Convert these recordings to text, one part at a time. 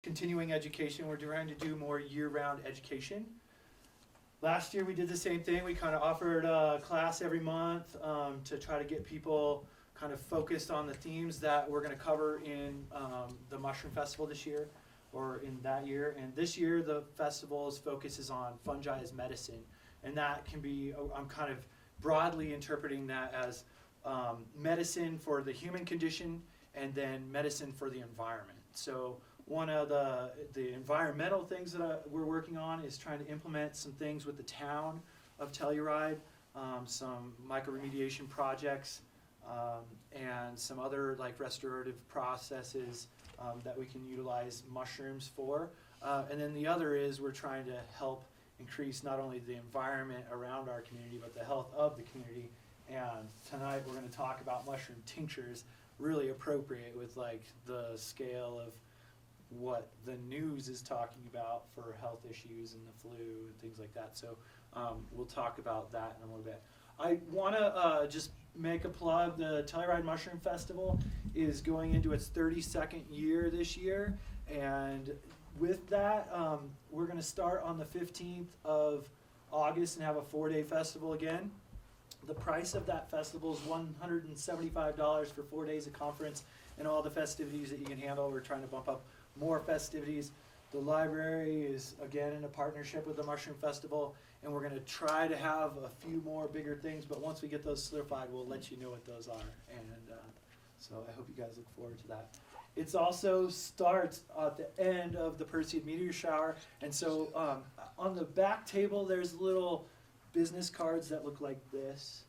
continuing education. We're trying to do more year-round education. Last year we did the same thing. We kind of offered a class every month to try to get people kind of focused on the themes that we're going to cover in the Mushroom Festival this year, or in that year. And this year the festival's focus is on fungi as medicine. And that can be, I'm kind of broadly interpreting that as medicine for the human condition and then medicine for the environment. So one of the environmental things that we're working on is trying to implement some things with the town of Telluride, some microremediation projects, and some other like restorative processes that we can utilize mushrooms for. And then the other is we're trying to help increase not only the environment around our community, but the health of the community. And tonight we're going to talk about mushroom tinctures, really appropriate with like the scale of what the news is talking about for health issues and the flu and things like that. So we'll talk about that in a little bit. I want to just make a plug. The Telluride Mushroom Festival is going into its 32nd year this year, and with that, we're going to start on the 15th of August and have a 4-day festival again. The price of that festival is $175 for 4 days of conference and all the festivities that you can handle. We're trying to bump up more festivities. The library is again in a partnership with the Mushroom Festival, and we're going to try to have a few more bigger things, but once we get those solidified, we'll let you know what those are. And so I hope you guys look forward to that. It also starts at the end of the Perseid meteor shower, and so on the back table there's little business cards that look like this,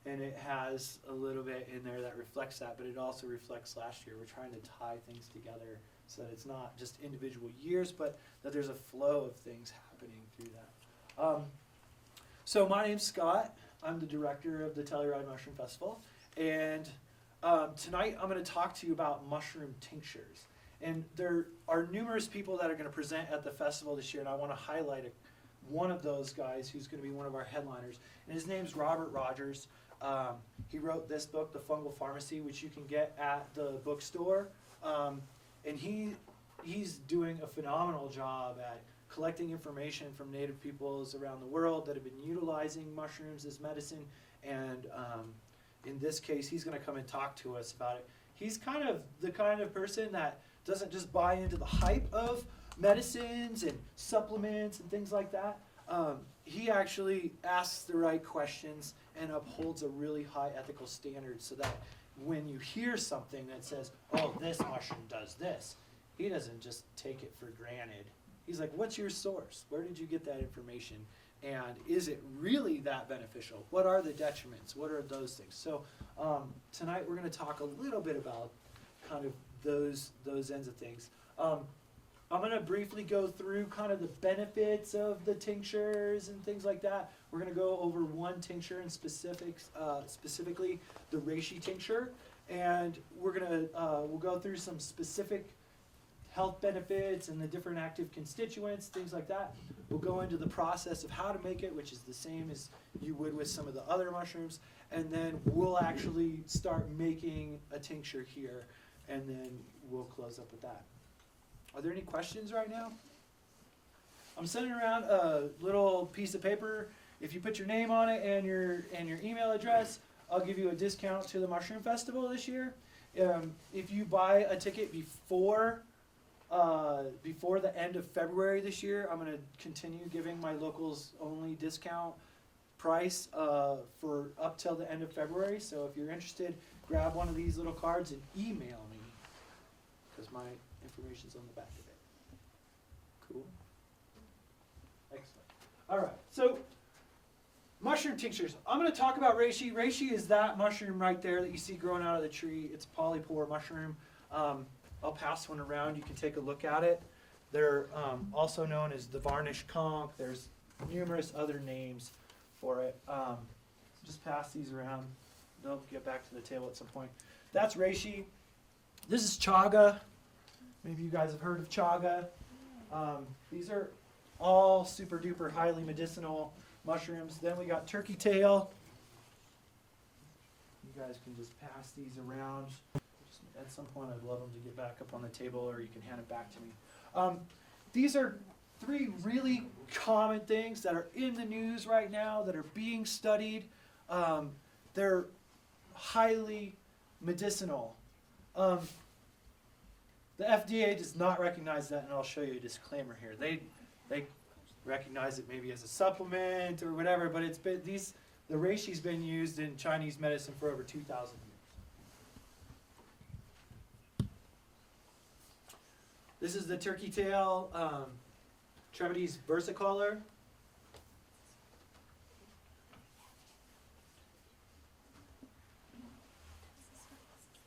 and it has a little bit in there that reflects that, but it also reflects last year. We're trying to tie things together so that it's not just individual years, but that there's a flow of things happening through that. So my name's Scott. I'm the director of the Telluride Mushroom Festival, and tonight I'm going to talk to you about mushroom tinctures. And there are numerous people that are going to present at the festival this year, and I want to highlight one of those guys who's going to be one of our headliners. And his name's Robert Rogers. He wrote this book, The Fungal Pharmacy, which you can get at the bookstore. And he's doing a phenomenal job at collecting information from native peoples around the world that have been utilizing mushrooms as medicine. And in this case, he's going to come and talk to us about it. He's kind of the kind of person that doesn't just buy into the hype of medicines and supplements and things like that. He actually asks the right questions and upholds a really high ethical standard, so that when you hear something that says, oh, this mushroom does this, he doesn't just take it for granted. He's like, what's your source? Where did you get that information? And is it really that beneficial? What are the detriments? What are those things? So tonight we're going to talk a little bit about kind of those ends of things. I'm going to briefly go through kind of the benefits of the tinctures and things like that. We're going to go over one tincture in specifics, specifically the reishi tincture, and we'll go through some specific health benefits and the different active constituents, things like that. We'll go into the process of how to make it, which is the same as you would with some of the other mushrooms, and then we'll actually start making a tincture here, and then we'll close up with that. Are there any questions right now? I'm sending around a little piece of paper. If you put your name on it and your email address, I'll give you a discount to the Mushroom Festival this year. If you buy a ticket before the end of February this year, I'm going to continue giving my locals only discount price for up till the end of February. So if you're interested, grab one of these little cards and email me, because my information's on the back of it. Cool. Excellent. All right. So mushroom tinctures. I'm going to talk about reishi. Reishi is that mushroom right there that you see growing out of the tree. It's a polypore mushroom. I'll pass one around. You can take a look at it. They're also known as the varnish conch. There's numerous other names for it. Just pass these around. They'll get back to the table at some point. That's reishi. This is chaga. Maybe you guys have heard of chaga. These are all super duper highly medicinal mushrooms. Then we got turkey tail. You guys can just pass these around. At some point I'd love them to get back up on the table, or you can hand it back to me. These are 3 really common things that are in the news right now that are being studied. They're highly medicinal. The FDA does not recognize that, and I'll show you a disclaimer here. They recognize it maybe as a supplement or whatever, but the reishi's been used in Chinese medicine for over 2,000 years. This is the turkey tail Tremades versicolor.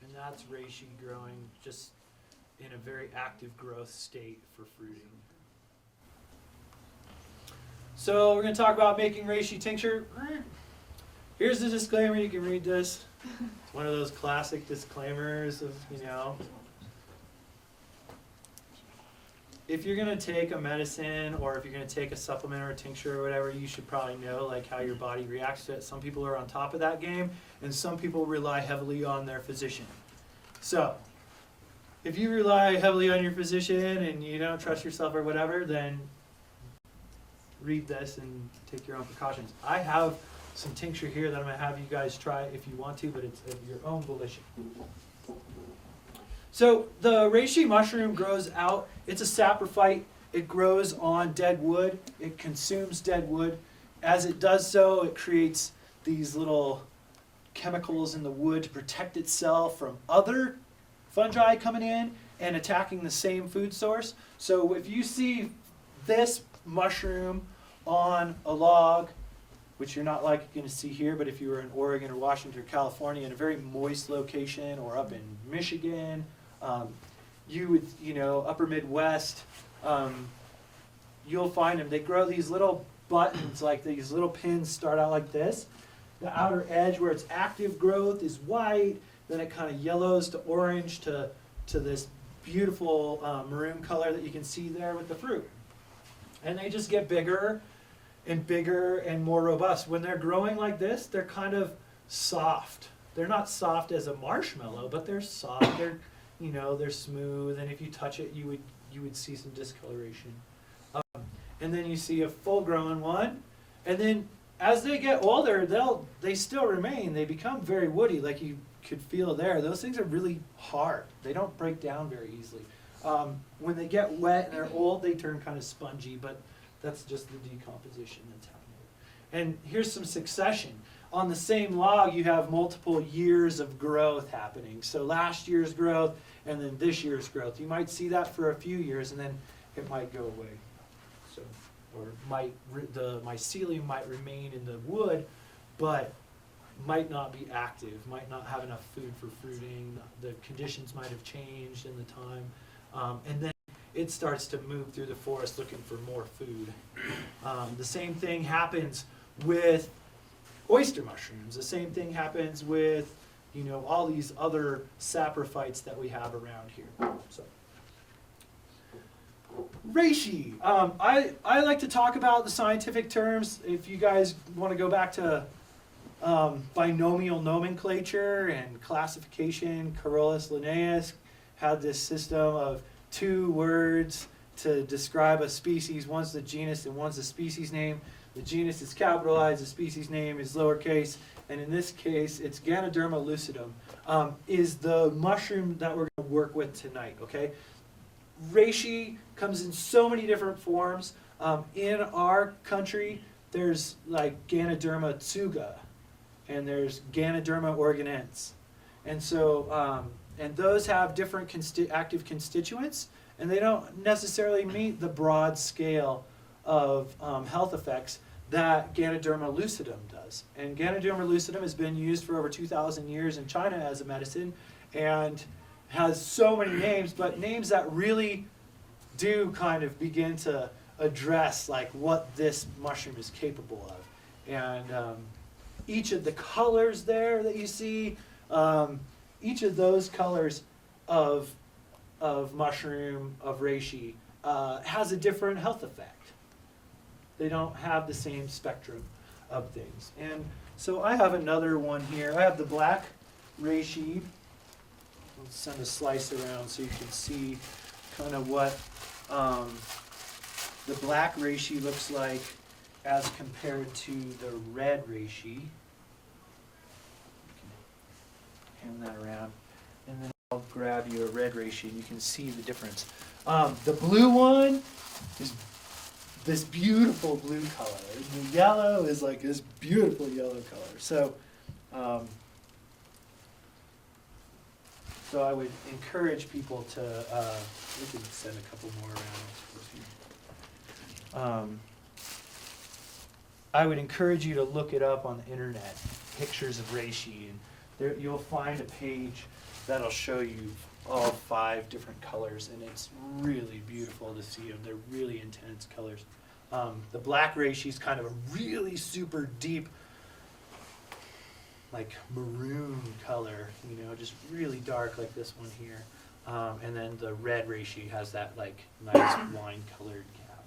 And that's reishi growing just in a very active growth state for fruiting. So we're going to talk about making reishi tincture. Here's the disclaimer, you can read this. It's one of those classic disclaimers of, if you're going to take a medicine or if you're going to take a supplement or a tincture or whatever, you should probably know like how your body reacts to it. Some people are on top of that game, and some people rely heavily on their physician. So if you rely heavily on your physician and you don't trust yourself or whatever, then read this and take your own precautions. I have some tincture here that I'm going to have you guys try if you want to, but it's of your own volition. So the reishi mushroom grows out. It's a saprophyte. It grows on dead wood. It consumes dead wood. As it does so, it creates these little chemicals in the wood to protect itself from other fungi coming in and attacking the same food source. So if you see this mushroom on a log, which you're not like going to see here, but if you were in Oregon or Washington or California in a very moist location, or up in Michigan, you would, upper Midwest, you'll find them. They grow these little buttons, like these little pins start out like this. The outer edge where it's active growth is white, then it kind of yellows to orange to this beautiful maroon color that you can see there with the fruit. And they just get bigger and more robust. When they're growing like this, they're kind of soft. They're not soft as a marshmallow, but they're soft. They're smooth, and if you touch it, you would see some discoloration. And then you see a full-grown one, and then as they get older, they still remain. They become very woody, like you could feel there. Those things are really hard. They don't break down very easily. When they get wet and they're old, they turn kind of spongy, but that's just the decomposition that's happening. And here's some succession. On the same log, you have multiple years of growth happening. So last year's growth and then this year's growth. You might see that for a few years, and then it might go away. So, or the mycelium might remain in the wood, but might not be active, might not have enough food for fruiting. The conditions might have changed in the time. And then it starts to move through the forest looking for more food. The same thing happens with oyster mushrooms. The same thing happens with, all these other saprophytes that we have around here. So, reishi. I like to talk about the scientific terms. If you guys want to go back to binomial nomenclature and classification, Carolus Linnaeus had this system of 2 words to describe a species. One's the genus and one's the species name. The genus is capitalized, the species name is lowercase, and in this case, it's Ganoderma lucidum, is the mushroom that we're going to work with tonight, okay? Reishi comes in so many different forms. In our country, there's like Ganoderma tsuga, and there's Ganoderma organense. And so, and those have different active constituents, and they don't necessarily meet the broad scale of health effects that Ganoderma lucidum does. And Ganoderma lucidum has been used for over 2,000 years in China as a medicine, and has so many names, but names that really do kind of begin to address like what this mushroom is capable of. And each of the colors there that you see, each of those colors of mushroom, of reishi, has a different health effect. They don't have the same spectrum of things. And so I have another one here. I have the black reishi. I'll send a slice around so you can see kind of what the black reishi looks like as compared to the red reishi. Hand that around, and then I'll grab you a red reishi and you can see the difference. The blue one is this beautiful blue color. The yellow is like this beautiful yellow color. So, so I would encourage people to, we can send a couple more around. I would encourage you to look it up on the internet, pictures of reishi, and there you'll find a page that'll show you all 5 different colors, and it's really beautiful to see them. They're really intense colors. The black reishi is kind of a really super deep, like maroon color, you know, just really dark like this one here. And then the red reishi has that like nice wine colored cap.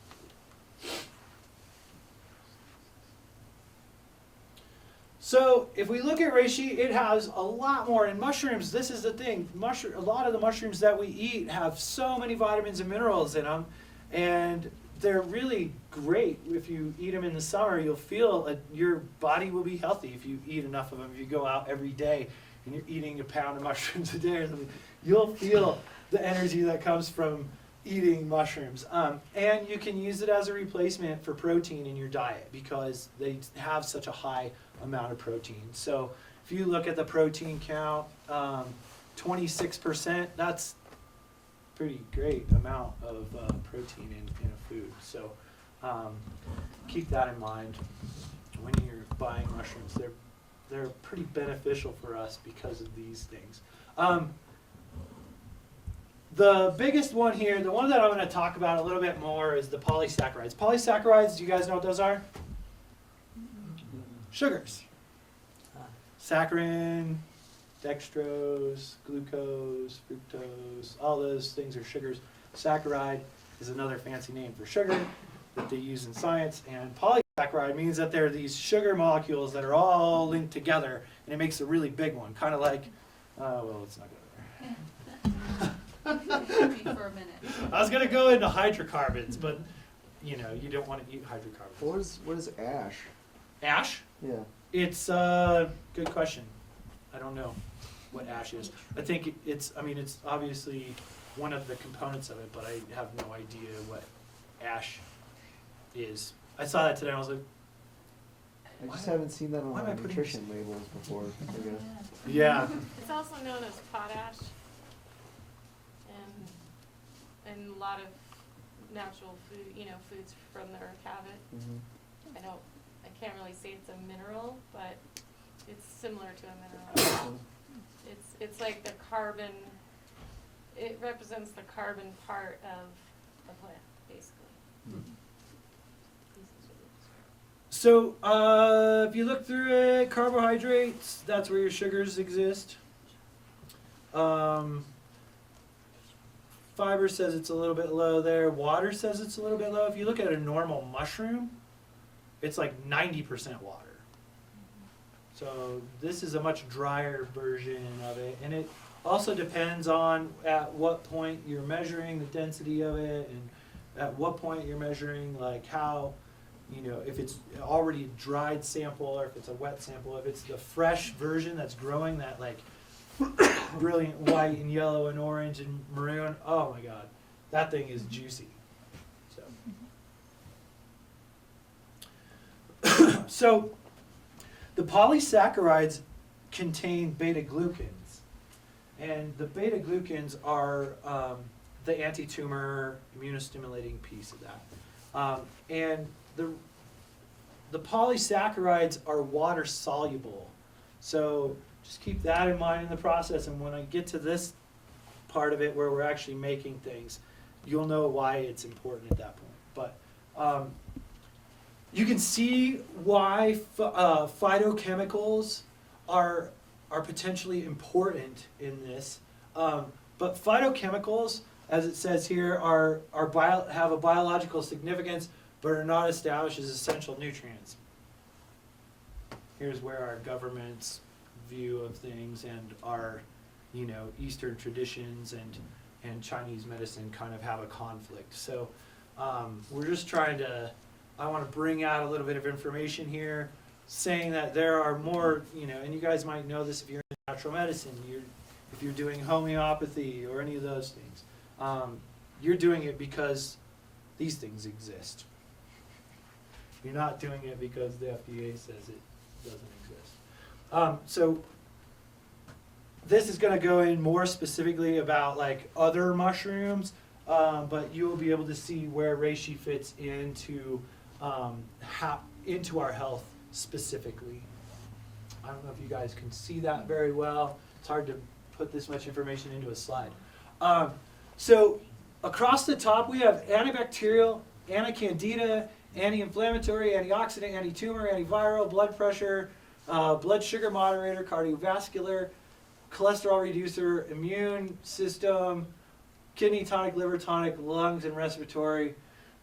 So if we look at reishi, it has a lot more. In mushrooms, this is the thing. A lot of the mushrooms that we eat have so many vitamins and minerals in them, and they're really great. If you eat them in the summer, you'll feel your body will be healthy if you eat enough of them. If you go out every day and you're eating a pound of mushrooms a day or something, you'll feel the energy that comes from eating mushrooms. And you can use it as a replacement for protein in your diet because they have such a high amount of protein. So if you look at the protein count, 26%, that's pretty great amount of protein in a food. So keep that in mind when you're buying mushrooms. They're pretty beneficial for us because of these things. The biggest one here, the one that I'm going to talk about a little bit more, is the polysaccharides. Polysaccharides, do you guys know what those are? Sugars. Saccharin, dextrose, glucose, fructose, all those things are sugars. Saccharide is another fancy name for sugar that they use in science. And polysaccharide means that they're these sugar molecules that are all linked together, and it makes a really big one. Kind of like, well, let's not go there. For a minute. I was going to go into hydrocarbons, but you know, you don't want to eat hydrocarbons. What is ash? Ash? Yeah. It's good question. I don't know what ash is. I think it's obviously one of the components of it, but I have no idea what ash is. I saw that today and I was like, I just haven't seen that on why am I putting nutrition labels before, I guess. yeah. It's also known as potash, and a lot of natural food, foods from the earth have it. Mm-hmm. I can't really say it's a mineral, but it's similar to a mineral. It's like the carbon. It represents the carbon part of the plant, basically. Mm-hmm. So if you look through it, carbohydrates, that's where your sugars exist. Fiber says it's a little bit low there. Water says it's a little bit low. If you look at a normal mushroom, it's like 90% water. So this is a much drier version of it. And it also depends on at what point you're measuring the density of it, and at what point you're measuring like how, if it's already a dried sample or if it's a wet sample. If it's the fresh version that's growing that like brilliant white and yellow and orange and maroon, oh my god, that thing is juicy. So the polysaccharides contain beta-glucans, and the beta-glucans are the anti-tumor immunostimulating piece of that. And the polysaccharides are water soluble, so just keep that in mind in the process, and when I get to this part of it where we're actually making things, you'll know why it's important at that point. But you can see why phytochemicals are potentially important in this. But phytochemicals, as it says here, have a biological significance, but are not established as essential nutrients. Here's where our government's view of things and our, Eastern traditions and Chinese medicine kind of have a conflict. So we're just trying to, I want to bring out a little bit of information here, saying that there are more, and you guys might know this if you're in natural medicine, if you're doing homeopathy or any of those things, you're doing it because these things exist. You're not doing it because the FDA says it doesn't exist. So this is going to go in more specifically about like other mushrooms, but you will be able to see where reishi fits into into our health specifically. I don't know if you guys can see that very well. It's hard to put this much information into a slide. So across the top we have antibacterial, anti-candida, anti-inflammatory, antioxidant, anti-tumor, antiviral, blood pressure, blood sugar moderator, cardiovascular, cholesterol reducer, immune system, kidney tonic, liver tonic, lungs and respiratory,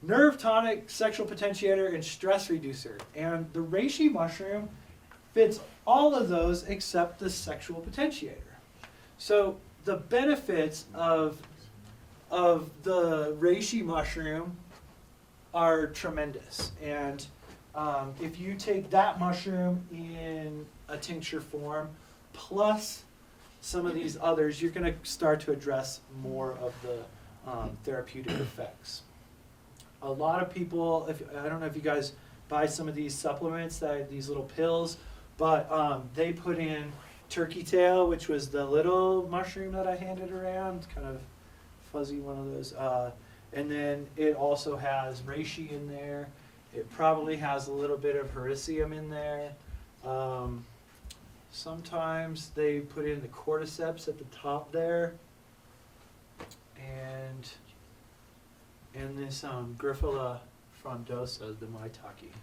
nerve tonic, sexual potentiator, and stress reducer. And the reishi mushroom fits all of those except the sexual potentiator. So the benefits of the reishi mushroom are tremendous. And if you take that mushroom in a tincture form, plus some of these others, you're going to start to address more of the therapeutic effects. A lot of people, I don't know if you guys buy some of these supplements, these little pills, but they put in turkey tail, which was the little mushroom that I handed around, kind of fuzzy one of those. And then it also has reishi in there. It probably has a little bit of hericium in there. Sometimes they put in the cordyceps at the top there. And this Griffula frondosa, the maitake.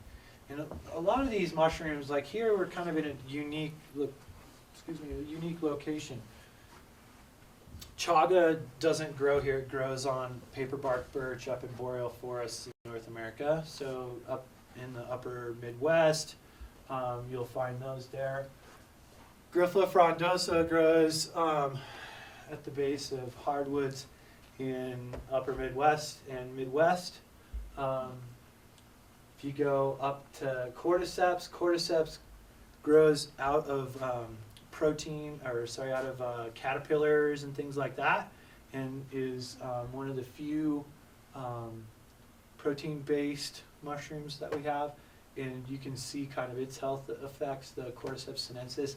And a lot of these mushrooms, like here, we're kind of in a unique location. Chaga doesn't grow here. It grows on paperbark birch up in boreal forests in North America. So up in the upper Midwest, you'll find those there. Griffula frondosa grows at the base of hardwoods in upper Midwest and Midwest. If you go up to cordyceps grows out of out of caterpillars and things like that, and is one of the few protein-based mushrooms that we have. And you can see kind of its health effects, the cordyceps sinensis.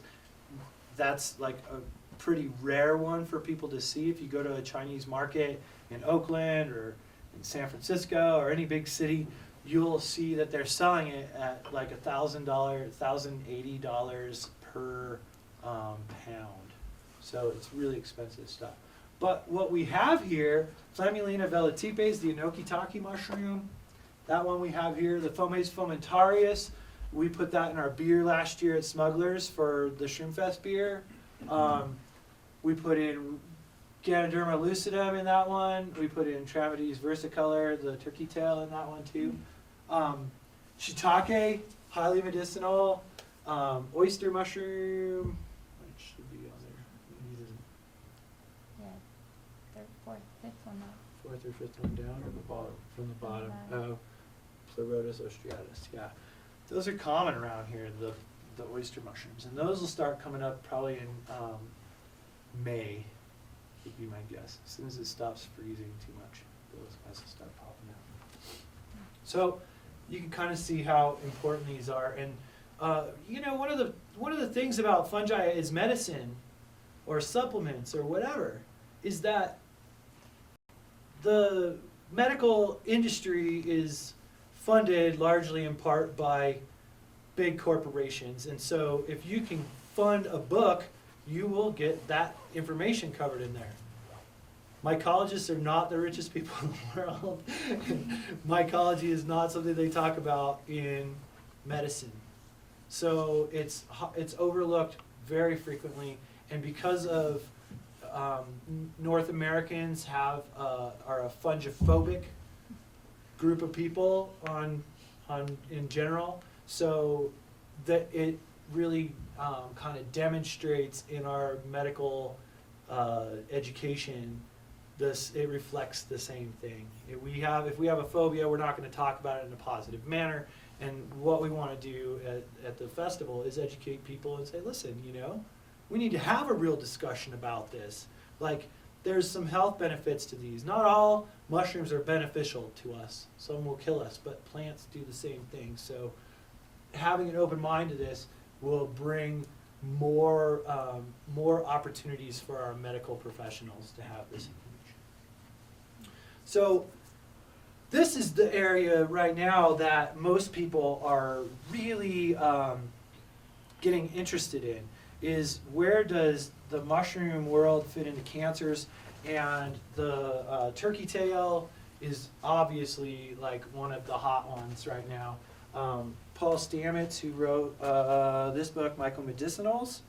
That's like a pretty rare one for people to see. If you go to a Chinese market in Oakland or in San Francisco or any big city, you'll see that they're selling it at like $1,000, $1,080 per pound. So it's really expensive stuff. But what we have here, Flammulina velatipes, the Inokitake mushroom, that one we have here, the Fomes fomentarius, we put that in our beer last year at Smugglers for the Shroomfest beer. We put in Ganoderma lucidum in that one. We put in Tramedes versicolor, the turkey tail, in that one too. Shiitake, highly medicinal. Oyster mushroom, which should be on there. Yeah, third, fourth, fifth one up. Fourth or fifth one down, or the bottom? From the bottom. Oh, Pleurotus ostriatus. Yeah, those are common around here. The oyster mushrooms, and those will start coming up probably in May. Would be my guess. As soon as it stops freezing too much, those guys will start popping out. So you can kind of see how important these are. And one of the things about fungi as medicine or supplements or whatever is that the medical industry is funded largely in part by big corporations. And so if you can fund a book, you will get that information covered in there. Mycologists are not the richest people in the world. Mycology is not something they talk about in medicine. So it's overlooked very frequently, and because of North Americans are a fungophobic group of people in general, so that it really kind of demonstrates in our medical education it reflects the same thing. If we have a phobia, we're not going to talk about it in a positive manner. And what we want to do at the festival is educate people and say, listen, we need to have a real discussion about this. Like, there's some health benefits to these. Not all mushrooms are beneficial to us. Some will kill us, but plants do the same thing. So having an open mind to this will bring more opportunities for our medical professionals to have this information. So this is the area right now that most people are really getting interested in, is where does the mushroom world fit into cancers? And the turkey tail is obviously like one of the hot ones right now. Paul Stamets, who wrote this book, Mycomedicinals,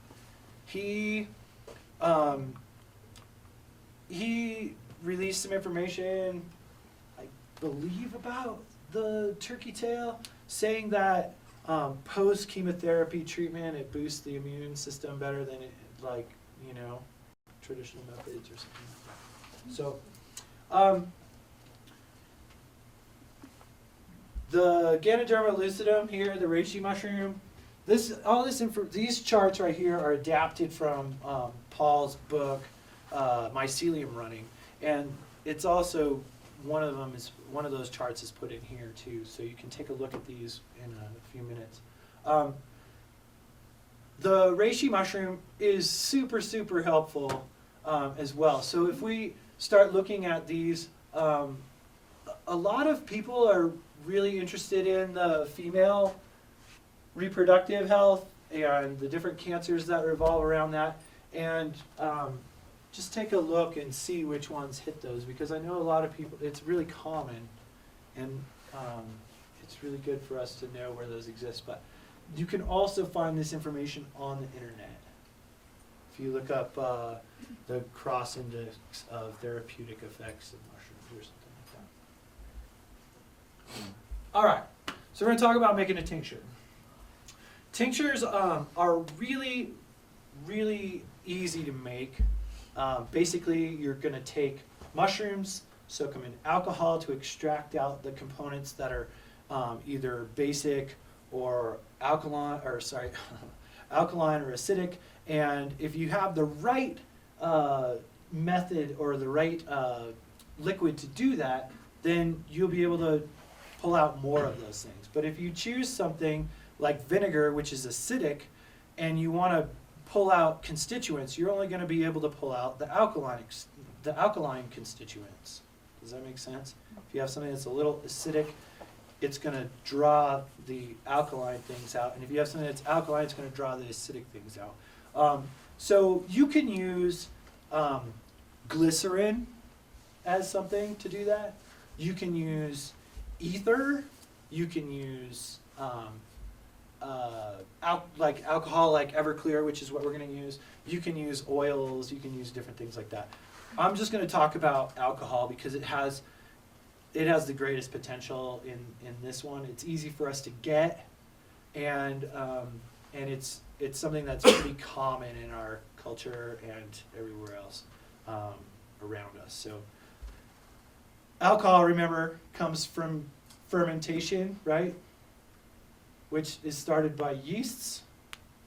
he released some information, I believe, about the turkey tail, saying that post-chemotherapy treatment, it boosts the immune system better than traditional methods or something like that. So, the Ganoderma lucidum here, the reishi mushroom, these charts right here are adapted from Paul's book, Mycelium Running, and it's also one of those charts is put in here too, so you can take a look at these in a few minutes. The reishi mushroom is super, super helpful as well. So if we start looking at these, a lot of people are really interested in the female reproductive health and the different cancers that revolve around that. And just take a look and see which ones hit those, because I know a lot of people, it's really common, and it's really good for us to know where those exist. But you can also find this information on the internet. If you look up the cross index of therapeutic effects of mushrooms or something like that. All right, so we're going to talk about making a tincture. Tinctures are really, really easy to make. Basically, you're going to take mushrooms, soak them in alcohol to extract out the components that are either basic or alkaline or acidic. And if you have the right method or the right liquid to do that, then you'll be able to pull out more of those things. But if you choose something like vinegar, which is acidic, and you want to pull out constituents, you're only going to be able to pull out the alkaline constituents. Does that make sense? If you have something that's a little acidic, it's going to draw the alkaline things out. And if you have something that's alkaline, it's going to draw the acidic things out. So you can use glycerin as something to do that. You can use ether. You can use alcohol like Everclear, which is what we're going to use. You can use oils. You can use different things like that. I'm just going to talk about alcohol because it has the greatest potential in this one. It's easy for us to get, and it's something that's pretty common in our culture and everywhere else around us. So alcohol, remember, comes from fermentation, right? Which is started by yeasts,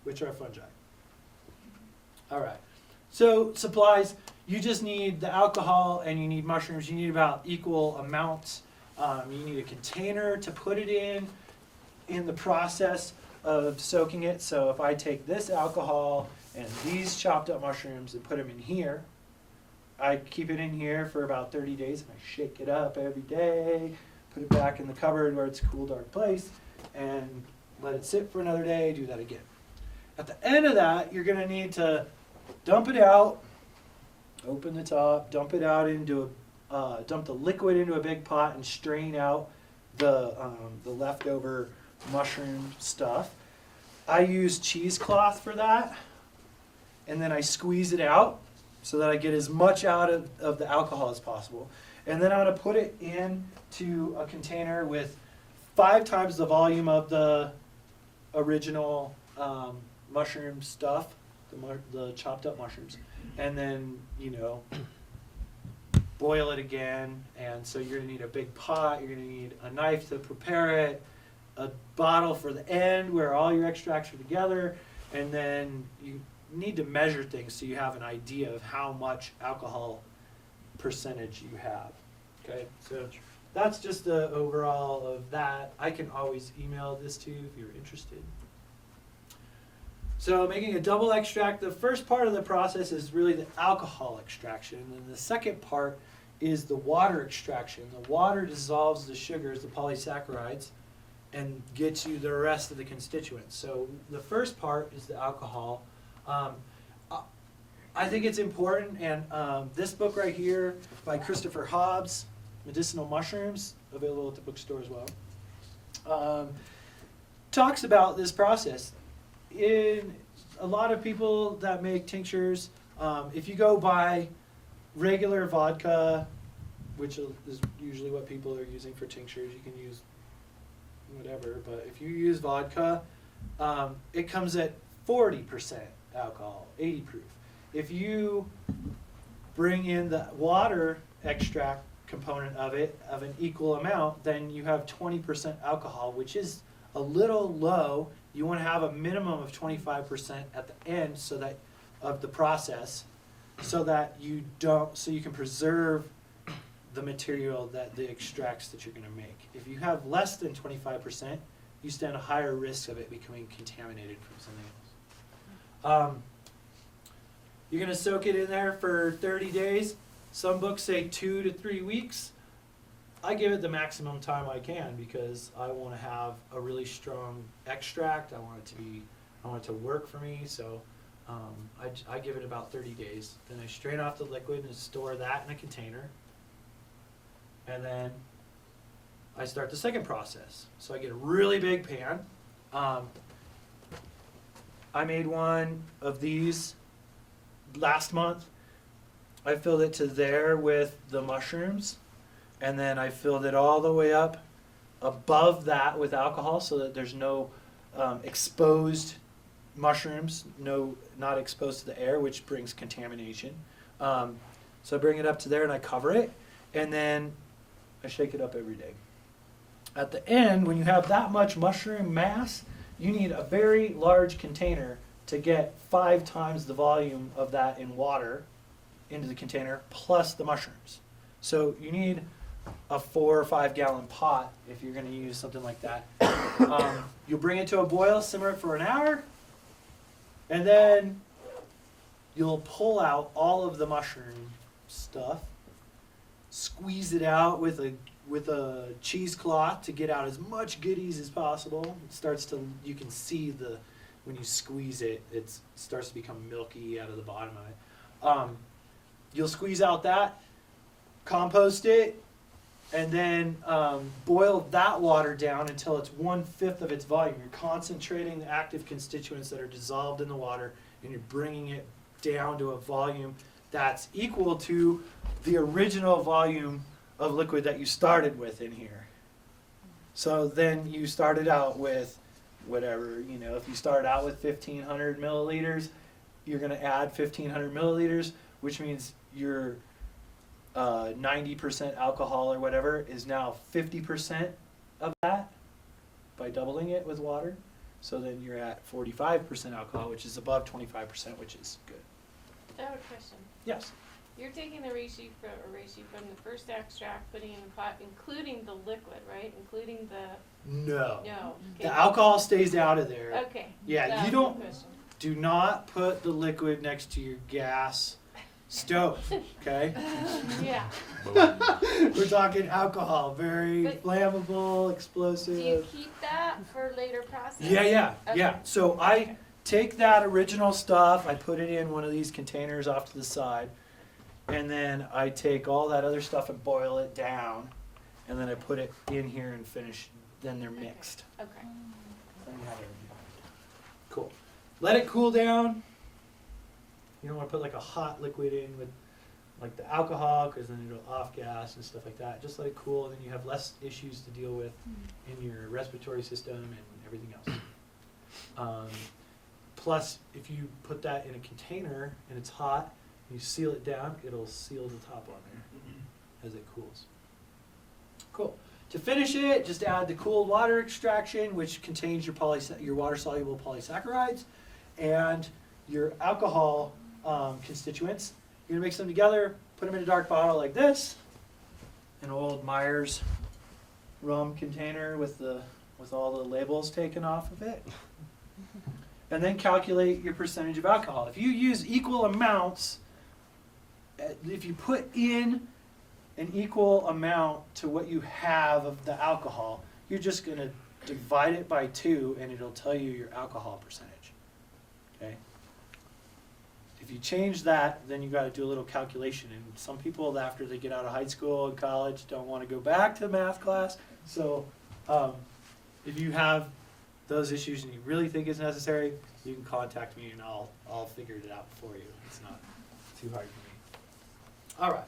which are fungi. All right. So supplies, you just need the alcohol and you need mushrooms. You need about equal amounts. You need a container to put it in the process of soaking it. So if I take this alcohol and these chopped up mushrooms and put them in here, I keep it in here for about 30 days and I shake it up every day, put it back in the cupboard where it's a cool, dark place, and let it sit for another day, do that again. At the end of that, you're going to need to dump it out, open the top, dump it out into dump the liquid into a big pot and strain out the leftover mushroom stuff. I use cheesecloth for that, and then I squeeze it out so that I get as much out of the alcohol as possible. And then I'm going to put it into a container with 5 times the volume of the original mushroom stuff, the chopped up mushrooms, and then boil it again, and so you're gonna need a big pot, you're gonna need a knife to prepare it, a bottle for the end where all your extracts are together, and then you need to measure things so you have an idea of how much alcohol percentage you have. Okay, so that's just the overall of that. I can always email this to you if you're interested. So making a double extract, the first part of the process is really the alcohol extraction, and then the second part is the water extraction. The water dissolves the sugars, the polysaccharides, and gets you the rest of the constituents. So the first part is the alcohol. I think it's important, and this book right here by Christopher Hobbs, Medicinal Mushrooms, available at the bookstore as well, talks about this process. In a lot of people that make tinctures, if you go buy regular vodka, which is usually what people are using for tinctures, you can use whatever, but if you use vodka, it comes at 40% alcohol, 80 proof. If you bring in the water extract component of it, of an equal amount, then you have 20% alcohol, which is a little low. You want to have a minimum of 25% at the end, so that of the process, so that you can preserve the material, that the extracts that you're going to make. If you have less than 25%, you stand a higher risk of it becoming contaminated from something else. You're going to soak it in there for 30 days. Some books say 2 to 3 weeks. I give it the maximum time I can because I want to have a really strong extract. I want it to work for me. So I give it about 30 days. Then I strain off the liquid and store that in a container. And then I start the second process. So I get a really big pan. I made one of these last month. I filled it to there with the mushrooms, and then I filled it all the way up above that with alcohol so that there's no exposed mushrooms, not exposed to the air, which brings contamination. So I bring it up to there and I cover it, and then I shake it up every day. At the end, when you have that much mushroom mass, you need a very large container to get 5 times the volume of that in water into the container, plus the mushrooms. So you need a 4 or 5 gallon pot if you're going to use something like that. You'll bring it to a boil, simmer it for an hour, and then you'll pull out all of the mushroom stuff, squeeze it out with a cheesecloth to get out as much goodies as possible. It starts to, you can see when you squeeze it, it starts to become milky out of the bottom of it. You'll squeeze out that, compost it, and then boil that water down until it's 1/5 of its volume. You're concentrating the active constituents that are dissolved in the water, and you're bringing it down to a volume that's equal to the original volume of liquid that you started with in here. So then you started out with whatever, if you started out with 1,500 milliliters, you're going to add 1,500 milliliters, which means your 90% alcohol or whatever is now 50% of that by doubling it with water. So then you're at 45% alcohol, which is above 25%, which is good. I have a question. Yes. You're taking the reishi from the first extract, putting it in the pot, including the liquid, right? Including the... No. No. The alcohol stays out of there. Okay. Yeah, That you was don't... my question. Do not put the liquid next to your gas stove, okay? Yeah. We're talking alcohol, very But flammable, Do explosive. you keep that for later process? Yeah. Okay. So I take that original stuff, I put it in one of these containers off to the side, and then I take all that other stuff and boil it down, and then I put it in here and finish, then they're mixed. Okay. Then you have everything. Cool. Let it cool down. You don't want to put like a hot liquid in with like the alcohol, because then it'll off gas and stuff like that. Just let it cool, and then you have less issues to deal with in your respiratory system and everything else. Plus, if you put that in a container and it's hot, you seal it down, it'll seal the top on there. as it cools. Cool. To finish it, just add the cooled water extraction, which contains your water-soluble polysaccharides and your alcohol constituents. You're gonna mix them together, put them in a dark bottle like this, an old Myers rum container with all the labels taken off of it, and then calculate your percentage of alcohol. If you use equal amounts, if you put in an equal amount to what you have of the alcohol, you're just going to divide it by 2 and it'll tell you your alcohol percentage. Okay? If you change that, then you got to do a little calculation. And some people, after they get out of high school and college, don't want to go back to math class. So if you have those issues and you really think it's necessary, you can contact me and I'll figure it out for you. It's not too hard for me. All right.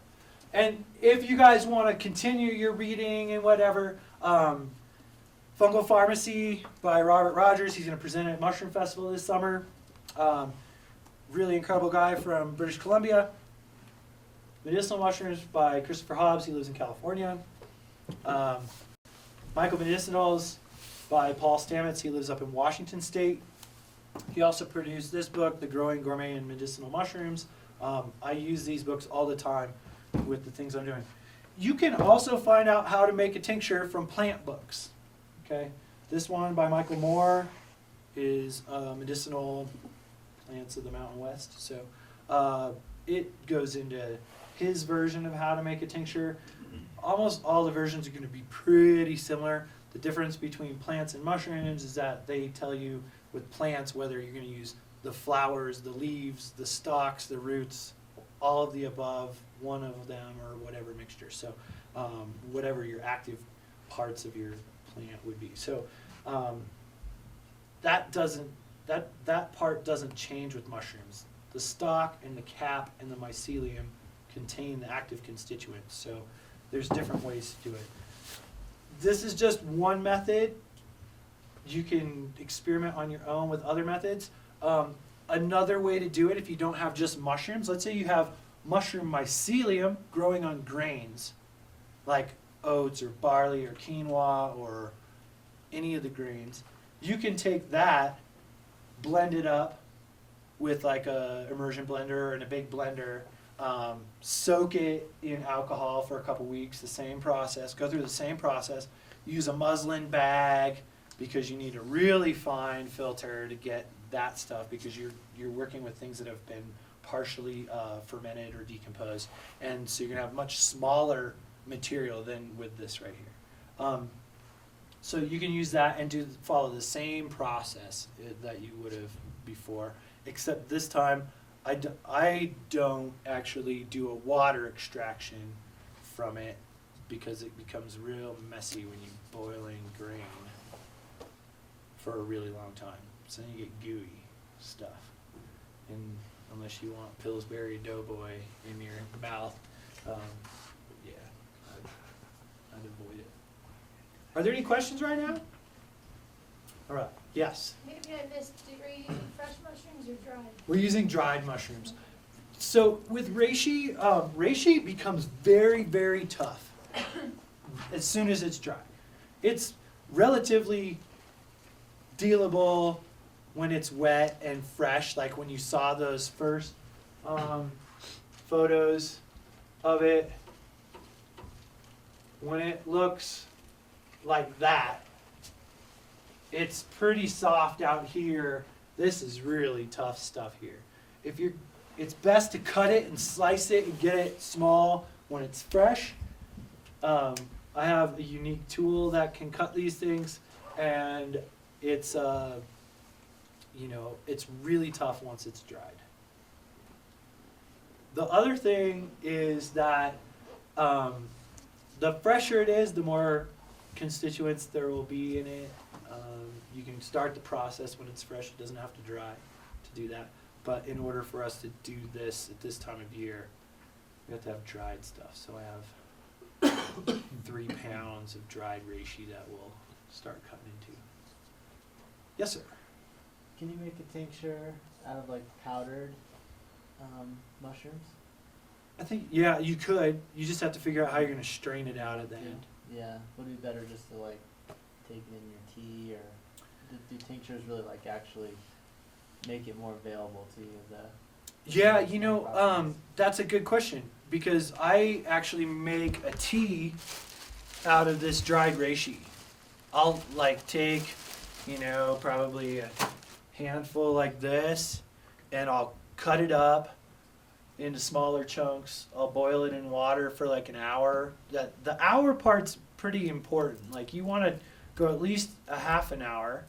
And if you guys want to continue your reading and whatever, Fungal Pharmacy by Robert Rogers. He's going to present at Mushroom Festival this summer. Really incredible guy from British Columbia. Medicinal Mushrooms by Christopher Hobbs. He lives in California. Michael Medicinals by Paul Stamets. He lives up in Washington State. He also produced this book, The Growing Gourmet and Medicinal Mushrooms. I use these books all the time with the things I'm doing. You can also find out how to make a tincture from plant books. Okay, this one by Michael Moore is Medicinal Plants of the Mountain West. So it goes into his version of how to make a tincture. Almost all the versions are going to be pretty similar. The difference between plants and mushrooms is that they tell you with plants whether you're going to use the flowers, the leaves, the stalks, the roots, all of the above, one of them, or whatever mixture. So whatever your active parts of your plant would be. So that part doesn't change with mushrooms. The stalk and the cap and the mycelium contain the active constituents. So there's different ways to do it. This is just one method. You can experiment on your own with other methods. Another way to do it, if you don't have just mushrooms, let's say you have mushroom mycelium growing on grains, like oats or barley or quinoa or any of the grains, you can take that, blend it up with like a immersion blender and a big blender, soak it in alcohol for a couple weeks, the same process, go through the same process, use a muslin bag because you need a really fine filter to get that stuff because you're working with things that have been partially fermented or decomposed, and so you're going to have much smaller material than with this right here. So you can use that and follow the same process that you would have before, except this time I don't actually do a water extraction from it because it becomes real messy when you're boiling grain for a really long time. So then you get gooey stuff. And unless you want Pillsbury Doughboy in your mouth, yeah, I'd avoid it. Are there any questions right now? All right, yes. Maybe I missed, are you using fresh mushrooms or dried? We're using dried mushrooms. So with reishi, reishi becomes very, very tough as soon as it's dry. It's relatively dealable when it's wet and fresh, like when you saw those first photos of it. When it looks like that, it's pretty soft out here. This is really tough stuff here. It's best to cut it and slice it and get it small when it's fresh. I have a unique tool that can cut these things, and it's it's really tough once it's dried. The other thing is that the fresher it is, the more constituents there will be in it. You can start the process when it's fresh. It doesn't have to dry to do that. But in order for us to do this at this time of year, we have to have dried stuff. So I have 3 pounds of dried reishi that we'll start cutting into. Yes, sir. Can you make a tincture out of like powdered mushrooms? I think, yeah, you could. You just have to figure out how you're gonna strain it out at the end. Yeah, would it be better just to like take it in your tea, or do tinctures really like actually make it more available to you? Yeah, you know, that's a good question because I actually make a tea out of this dried reishi. I'll like take, you know, probably a handful like this, and I'll cut it up into smaller chunks. I'll boil it in water for like an hour. The hour part's pretty important. Like you want to go at least a half an hour.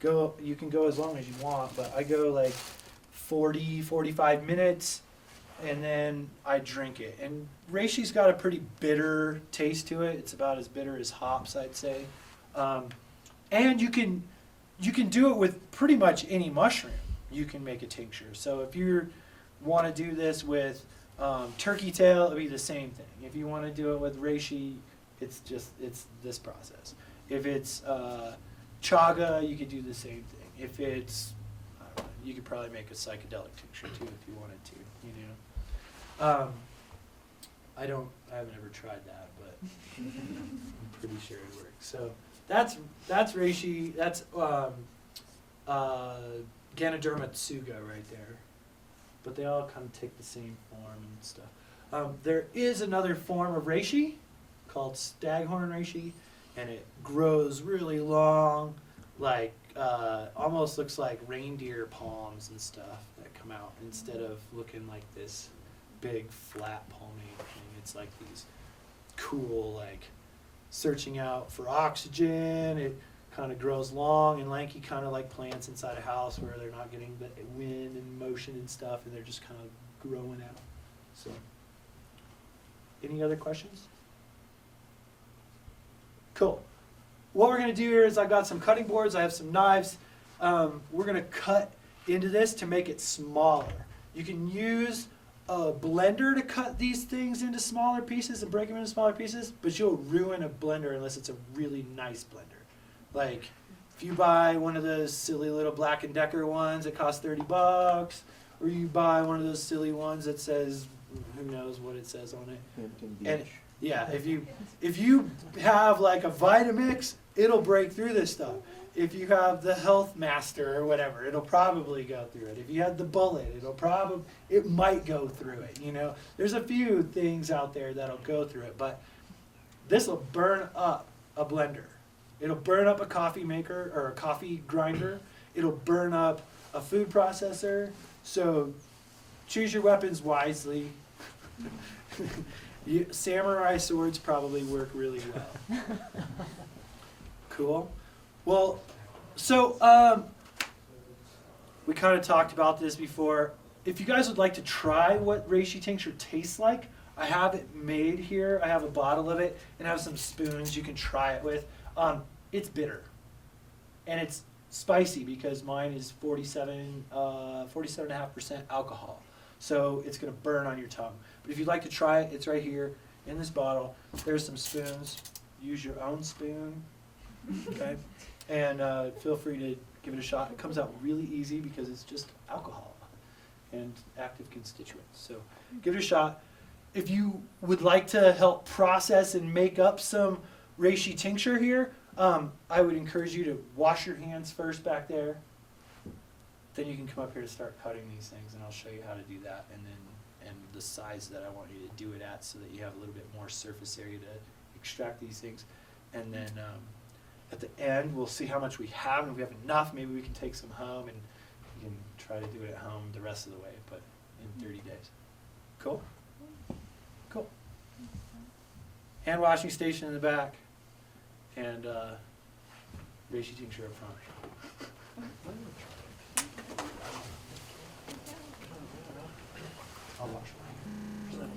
You can go as long as you want, but I go like 40, 45 minutes, and then I drink it. And reishi's got a pretty bitter taste to it. It's about as bitter as hops, I'd say. And you can do it with pretty much any mushroom. You can make a tincture. So if you want to do this with turkey tail, it'll be the same thing. If you want to do it with reishi, it's this process. If it's chaga, you could do the same thing. If it's, I don't know, you could probably make a psychedelic tincture too if you wanted to, you know. I haven't ever tried that, but I'm pretty sure it works. So that's reishi. That's Ganoderma tsuga right there. But they all kind of take the same form and stuff. There is another form of reishi called staghorn reishi, and it grows really long, like almost looks like reindeer palms and stuff that come out instead of looking like this big flat palmate thing. It's like these cool, like searching out for oxygen. It kind of grows long and lanky, kind of like plants inside a house where they're not getting the wind and motion and stuff, and they're just kind of growing out. So, any other questions? Cool. What we're going to do here is I've got some cutting boards. I have some knives. We're going to cut into this to make it smaller. You can use a blender to cut these things into smaller pieces and break them into smaller pieces, but you'll ruin a blender unless it's a really nice blender. Like, if you buy one of those silly little Black & Decker ones that cost $30, or you buy one of those silly ones that says, who knows what it says on it. Hampton And Beach. yeah, if you have like a Vitamix, it'll break through this stuff. If you have the Health Master or whatever, it'll probably go through it. If you had the Bullet, it might go through it, you know. There's a few things out there that'll go through it, but this will burn up a blender. It'll burn up a coffee maker or a coffee grinder. It'll burn up a food processor. So choose your weapons wisely. Samurai swords probably work really well. Cool. Well, so we kind of talked about this before. If you guys would like to try what reishi tincture tastes like, I have it made here. I have a bottle of it and I have some spoons you can try it with. It's bitter and it's spicy because mine is 47.5% alcohol. So it's going to burn on your tongue. But if you'd like to try it, it's right here in this bottle. There's some spoons. Use your own spoon. Okay? And feel free to give it a shot. It comes out really easy because it's just alcohol and active constituents. So give it a shot. If you would like to help process and make up some reishi tincture here, I would encourage you to wash your hands first back there. Then you can come up here to start cutting these things, and I'll show you how to do that, and the size that I want you to do it at, so that you have a little bit more surface area to extract these things. And then at the end, we'll see how much we have, and if we have enough, maybe we can take some home, and you can try to do it at home the rest of the way, but in 30 days. Cool? Cool. Hand washing station in the back, and reishi tincture up front. I'll wash mine.